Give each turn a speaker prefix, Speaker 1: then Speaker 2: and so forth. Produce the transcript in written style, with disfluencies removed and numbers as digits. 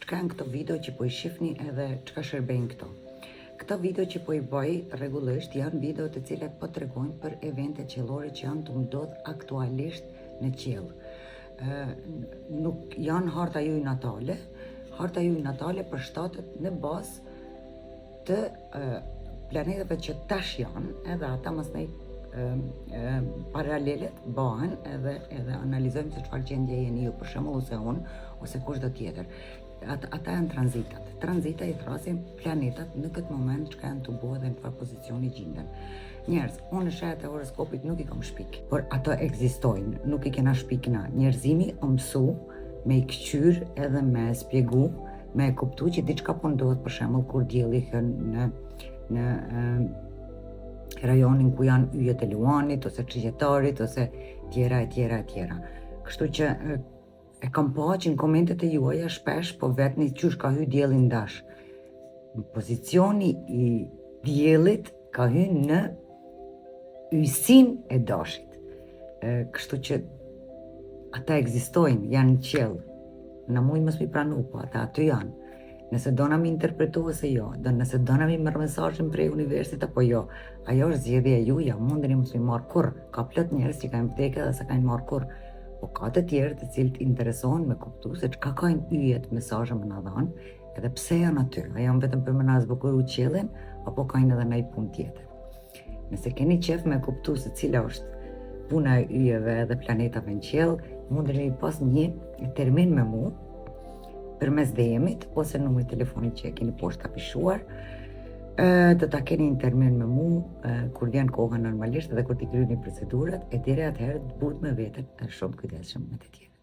Speaker 1: çka janë këto video që po i shihni edhe çka shërbejnë këto. Këto video që po i bëj rregullisht janë video të cilat po tregojnë për evente qiellore që janë të ndodh aktualisht në qiell. Nuk janë harta juaj natale. Harta juaj natale përshtatet në bazë të planetave që tash janë, edhe ata mësnej paralelet bëhen edhe analizojmë se çfarë gjendje jeni ju, për shembull, ose unë ose kushdo tjetër. Ata janë tranzitat. Tranzita i thrasin planetat në këtë moment çka janë të bëhe dhe në çfarë pozicioni gjenden. Njerëz, unë në shehet e horoskopit nuk i kam shpik, por ato ekzistojnë, nuk i kena shpik na. Njerëzimi o mësu me i këqyr edhe me spjegu, me e kuptu që diçka po ndodhet, për shembull kur dielli hyn në rajonin ku janë yjet e luanit ose çgjetarit ose tjera. Kështu që e kam pa që në komentet e juaja shpesh po vetni qysh ka hy dielli ndash. Pozicioni i diellit ka hy në ysin e dashit. Kështu që ata ekzistojnë, janë në qiell. Në mujnë mos mi pranu, po ata aty janë. Nëse dona mi interpretu ose jo, nëse dona mi marrë mesazhin prej universit apo jo, ajo është zgjedhja juaja, mundeni mos mi marrë kurr. Ka plot njerëz që kanë vdekur dhe s'e kanë marrë kurr. Po ka të tjerë të cilët interesohen me kuptu se çka kanë yjet mesazhe më na dhanë, edhe pse janë aty. A janë vetëm për më na zbukuru qiellin apo kanë edhe ndonjë punë tjetër. Nëse keni qef me kuptu se cila është puna e yjeve dhe planetave në qiell, mundeni pas një termin me mua përmes DM-it ose numrit telefonit që e keni poshtë afishuar, të ta keni një termin me mua kur vjen koha normalisht dhe kur t'i kryeni procedurat, e deri atëherë të but me veten shumë kujdesshëm me të tjerë.